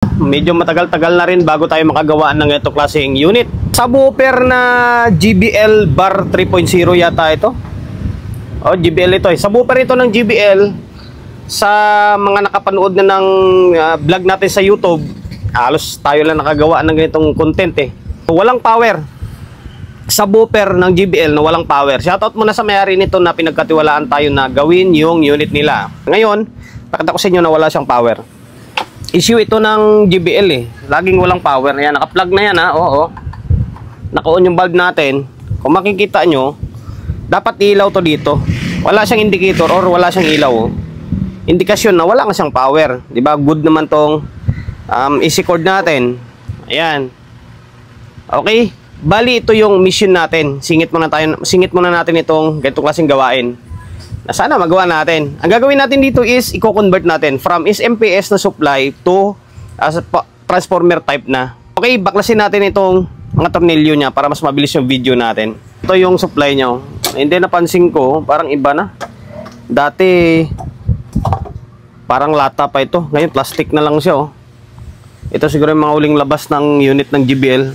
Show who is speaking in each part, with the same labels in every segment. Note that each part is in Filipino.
Speaker 1: Medyo matagal-tagal na rin bago tayo makagawa ng ito klaseng unit. Subwoofer na JBL Bar 3.0 yata ito. Oh, JBL ito eh. Subwoofer ito ng JBL. Sa mga nakapanood na ng vlog natin sa YouTube, halos tayo lang nakagawa ng ganitong content eh. Walang power. Subwoofer ng JBL na walang power. Shoutout muna sa may-ari nito na pinagkatiwalaan tayo na gawin yung unit nila. Ngayon, pakita ko sa inyo na wala siyang power. Issue ito ng JBL eh. Laging walang power. Yan, naka-plug na yan ha. Oo. Naka-on yung bulb natin. Kung makikita nyo, dapat ilaw to dito. Wala siyang indicator or wala siyang ilaw. Oh. Indikasyon na wala nga siyang power. Diba? Good naman tong AC cord natin. Ayan. Okay. Bali ito yung mission natin. Singit muna natin itong ganitong klaseng gawain. Na sana magawa natin. Ang gagawin natin dito is i-convert natin from SMPS na supply to transformer type na. Okay, baklasin natin itong mga tornilyo niya para mas mabilis yung video natin. Ito yung supply niya. Hindi, napansin ko, parang iba na. Dati parang lata pa ito. Ngayon plastic na lang siya. Ito siguro yung mga uling labas ng unit ng JBL.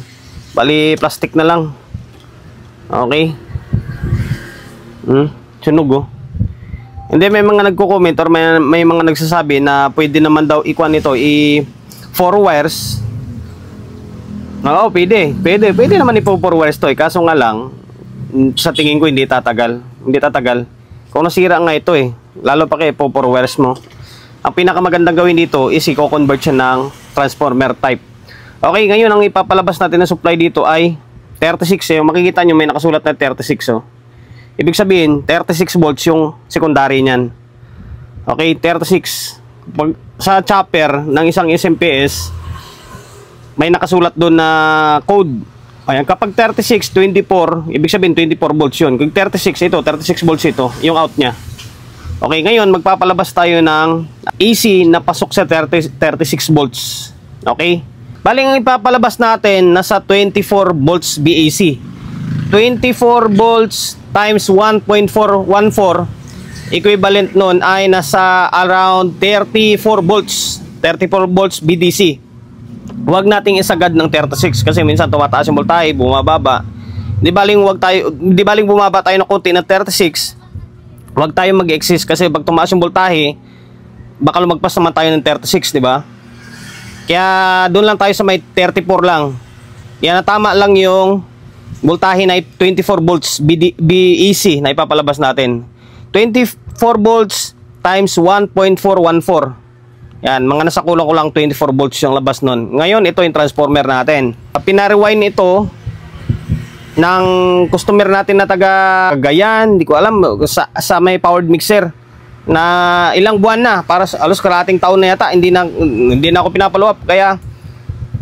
Speaker 1: Bali plastic na lang. Okay. Sunog. Hindi, may mga nagko-comment or may mga nagsasabi na pwede naman daw ikuan nito 4 wires. Oo, pwede naman i-4 wires to eh. Kaso nga lang sa tingin ko hindi tatagal. Kung nasira nga ito eh, lalo pa kay 4 wires mo. Ang pinakamagandang gawin dito is i-convert siya ng transformer type. Okay, ngayon ang ipapalabas natin na supply dito ay 36 eh. Makikita nyo may nakasulat na 36 oh. Ibig sabihin, 36 volts yung secondary niyan. Okay, 36. Pag sa chopper ng isang SMPS, may nakasulat doon na code. Ayan, kapag 36, 24, ibig sabihin 24 volts yun. Kung 36 ito, 36 volts ito, yung out niya. Okay, ngayon magpapalabas tayo ng AC na pasok sa 36 volts. Okay? Bali ang ipapalabas natin nasa 24 volts BAC. 24 volts times 1.414 equivalent nun ay nasa around 34 volts. 34 volts BDC. Huwag nating isagad ng 36 kasi minsan tumataas yung voltahe, bumababa. Di baling bumaba tayo ng konti ng 36. Huwag tayo mag-excess kasi pag tumaas yung voltahe, baka lumagpas naman tayo ng 36, di ba? Kaya doon lang tayo sa may 34 lang. Yan, tama lang yung voltahe na 24 volts BEC na ipapalabas natin. 24 volts times 1.414. Yan, mga nasa kulang-kulang 24 volts yung labas nun. Ngayon, ito yung transformer natin. Pinarewind ito ng customer natin na taga Cagayan, hindi ko alam, sa may powered mixer na ilang buwan na, para alos karating taon na yata, hindi na ako pinapalo up. Kaya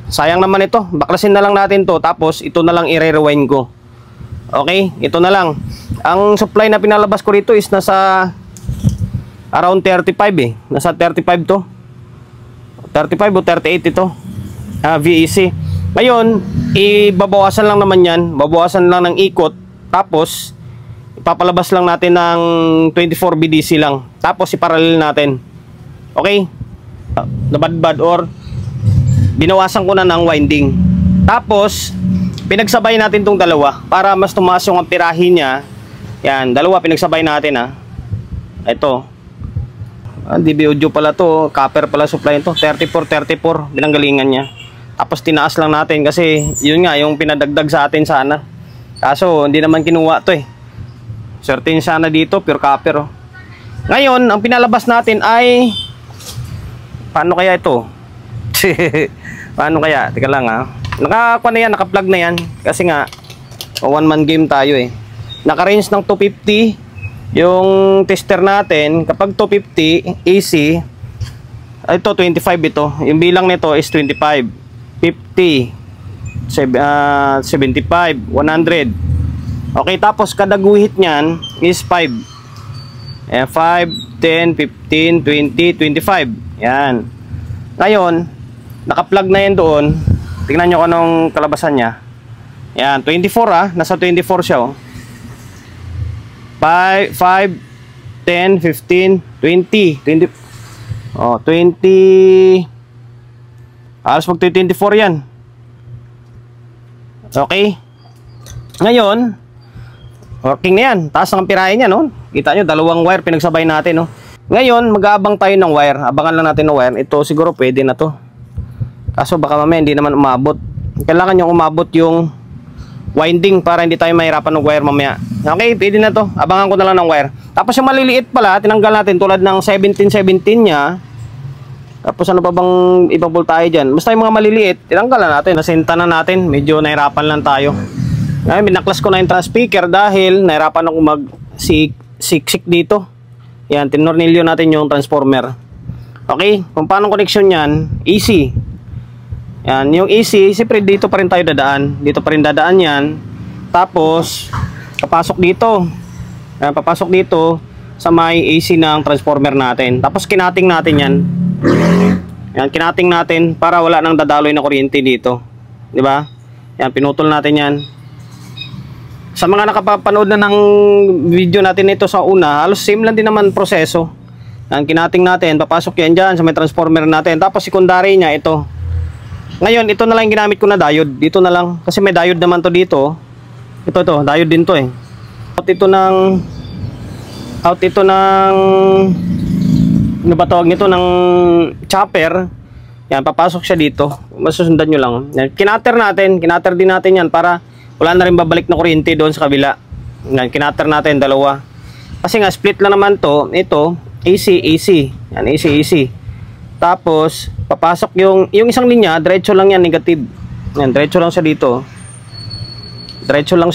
Speaker 1: sayang naman ito. Baklasin na lang natin to. Tapos ito na lang i-rewind ko. Okay? Ito na lang. Ang supply na pinalabas ko rito is nasa around 35 eh. Nasa 35 to. 35 o 38 ito. VEC. Ngayon, ibabawasan lang naman yan. Babawasan lang ng ikot. Tapos, ipapalabas lang natin ng 24 BDC lang. Tapos, iparallel natin. Okay? Nabadbad or binawasan ko na ng winding. Tapos pinagsabay natin tong dalawa para mas tumaas yung amperahe niya. Yan, dalawa pinagsabay natin ha. Ito. DB audio pala to, copper pala supply nito. 34 binanggalingan niya. Tapos tinaas lang natin kasi yun nga yung pinadagdag sa atin sana. Kaso hindi naman kinuha to eh. Certain sana dito, pure copper oh. Ngayon, ang pinalabas natin ay paano kaya ito? Paano kaya? Teka lang ha. Nakakuha na yan, naka-plug na yan. Kasi nga, one man game tayo eh. Naka-range ng 250 yung tester natin. Kapag 250 AC, ito 25 ito. Yung bilang nito is 25, 50, 75, 100. Okay, tapos kada guhit niyan is 5. 5, 10, 15, 20, 25. Yan. Ngayon, naka-plug na yan doon. Tingnan nyo kung anong kalabasan niya. Yan, 24 ah. Nasa 24 siya oh. 5, 10, 15, 20. Oh, 20. Halos magti-24 yan. Okay. Ngayon, working na yan. Taas ng amperahe niya, no? Kita nyo, dalawang wire pinagsabay natin, no? Ngayon, mag-aabang tayo ng wire. Abangan lang natin ng wire. Ito siguro pwede na to. Kaso baka mamaya hindi naman umabot. Kailangan yung umabot yung winding para hindi tayo mahirapan ng wire mamaya. Okay, pwede na to. Abangan ko na lang ng wire. Tapos yung maliliit pala, tinanggal natin tulad ng 1717 niya. Tapos ano pa bang ibang voltahe dyan? Basta yung mga maliliit, tinanggal na natin. Nasinta na natin. Medyo nahirapan lang tayo. Ngayon, binaklas ko na yung speaker dahil nahirapan ako mag-siksik dito. Yan, tinornilyo natin yung transformer. Okay, kung paano connection yan, easy. Yan, yung easy, siyempre dito pa rin tayo dadaan. Dito pa rin dadaan yan. Tapos, papasok dito. Yan, papasok dito sa may AC ng transformer natin. Tapos, kinating natin yan. Yan, kinating natin para wala nang dadaloy na kuryente dito. Diba? Yan, pinutol natin yan. Sa mga nakapapanood na ng video natin ito sa una, halos same lang din naman proseso. Yan, kinating natin, papasok yan dyan sa may transformer natin. Tapos, secondary niya, ito. Ngayon, ito na lang yung ginamit ko na diode. Dito na lang. Kasi may diode naman to dito. Ito, diode din to eh. Out ito ng ano ba tawag nito, ng chopper. Yan, papasok siya dito. Masusundan nyo lang. Yan, kinater din natin yan para wala na rin babalik na kuryente doon sa kabila. Yan, kinater natin, dalawa. Kasi nga, split lang naman to. Ito, AC. Yan, AC. Tapos, papasok yung isang linya, diretso lang yan, negative. Yan, diretso lang siya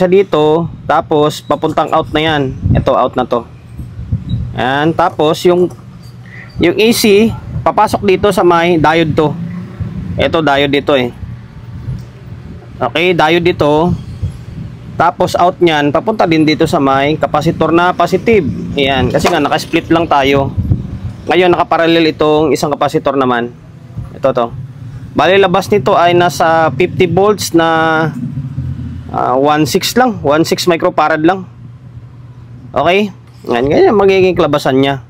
Speaker 1: dito. Tapos, papuntang out na yan. Ito, out na to. Yan, tapos, yung AC, papasok dito sa may diode to. Ito, diode dito eh. Okay, diode dito. Tapos, out nyan, papunta din dito sa may capacitor na positive. Yan, kasi nga, naka-split lang tayo. Ngayon, nakaparallel itong isang capacitor naman. Ito to. Bali, labas nito ay nasa 50 volts na 1.6 lang. 1.6 microfarad lang. Okay? Ganyan magiging kalabasan niya.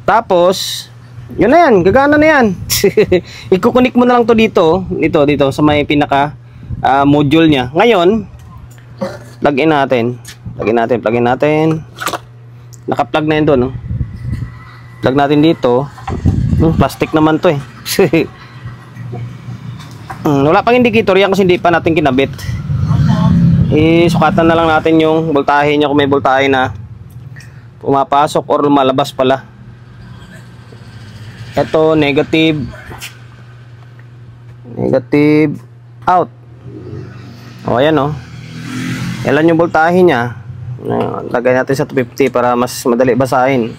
Speaker 1: Tapos, yun na yan. Gagana na yan. Ikukunik mo na lang to dito. Dito, sa may pinaka module niya. Ngayon, plug-in natin. Naka-plug na yun doon, no? Plug natin dito. Plastic naman to eh. Wala pang indicator yan kasi hindi pa natin kinabit. Sukatan na lang natin yung voltahe niya kung may voltahe na pumapasok or lumalabas pala. Ito, negative out. O, ayan o. Ilan yung voltahe niya? Lagay natin sa 250 para mas madali basahin.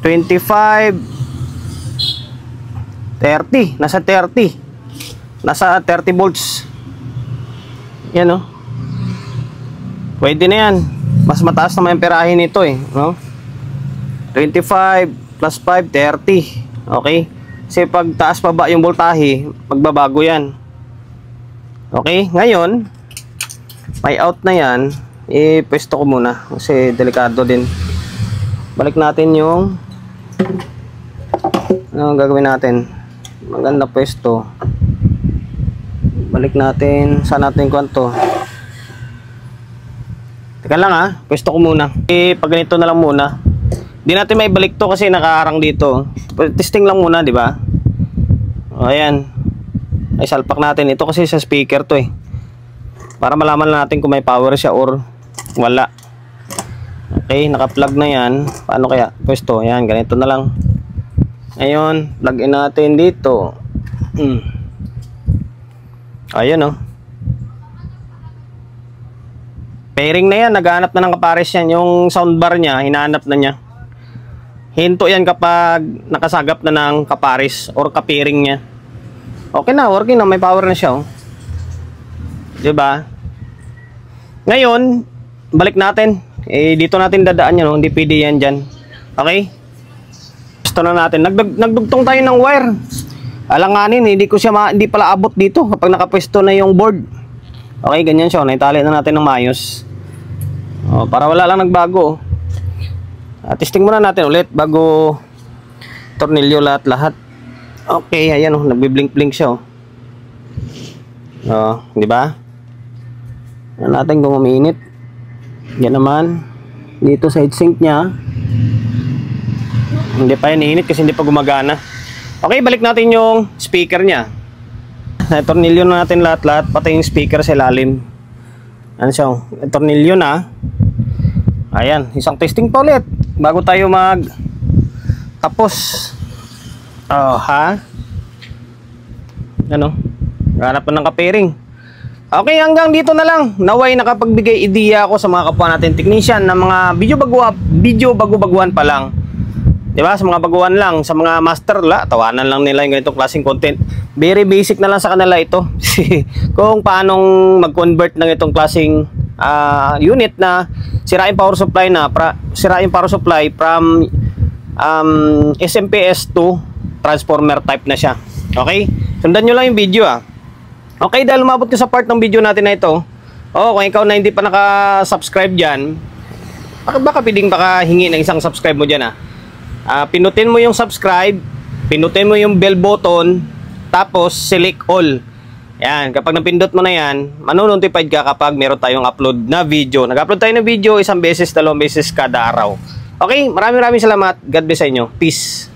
Speaker 1: 25 30, nasa 30 volts. Yan o. Pwede na yan. Mas mataas naman yung amperahe nito eh, no? 25 plus 5, 30. Okay? Kasi pag taas pa ba yung voltahe, magbabago yan. Okay? Ngayon, may out na yan. Pwesto ko muna kasi delikado din. Balik natin yung ano gagawin natin. Maganda pwesto. Balik natin. Saan natin kwanto? Teka lang pwesto ko muna. Pag ganito na lang muna. Hindi natin may balik to kasi nakaharang dito. Testing lang muna, di ba? O, ayan. Ay, salpak natin. Ito kasi sa speaker to eh. Para malaman natin kung may power siya or wala. Okay, naka-plug na yan. Paano kaya? Pwesto, yan, ganito na lang. Ngayon, plug in natin dito. Ayun o. Pairing na yan, naghahanap na ng kapares yan. Yung soundbar niya, hinahanap na niya. Hinto yan kapag nakasagap na ng kapares or kapiring niya. Okay na, working na, may power na siya. Diba? Ngayon, balik natin. Dito natin dadaan yan, hindi pwede yan dyan. Okay? Gusto na natin. Nagdugtong tayo ng wire. Alanganin, hindi pala abot dito kapag nakapwesto na yung board. Okay, ganyan siya. Naitali na natin ng maayos. Para wala lang nagbago. Testing muna natin ulit bago tornilyo lahat-lahat. Okay, ayan oh, nagbi-blink-blink siya oh. Oh, di ba? Yan natin kung umiinit. Yan naman. Dito sa heatsink niya. Hindi pa yan iinit kasi hindi pa gumagana. Okay, balik natin yung speaker niya. Na-tornilyo na natin lahat-lahat, pati yung speaker sa ilalim. Ano siya? Tornilyo na. Ayan, isang testing pa ulit bago tayo mag tapos. Oh, ha? Ano? Hanap pa ng kapering. Okay, hanggang dito na lang. Naway nakapagbigay ideya ako sa mga kapwa natin technician na mga video bago-baguhan pa lang. 'Di ba? Sa mga baguhan lang, sa mga master tawanan lang nila yung ganitong klaseng content. Very basic na lang sa kanila ito. Kung paanong mag-convert ng itong klaseng unit na sirain power supply from SMPS to transformer type na siya. Okay? Sundan nyo lang yung video Okay, dahil umabot ka sa part ng video natin na ito, kung ikaw na hindi pa naka-subscribe dyan, baka pwedeng hingi ng isang subscribe mo dyan pinutin mo yung subscribe, pinutin mo yung bell button, tapos select all. Yan, kapag napindot mo na yan, manonotified ka kapag meron tayong upload na video. Nag-upload tayo ng video isang beses, dalawang beses kada araw. Okay, maraming salamat. God bless sa inyo. Peace.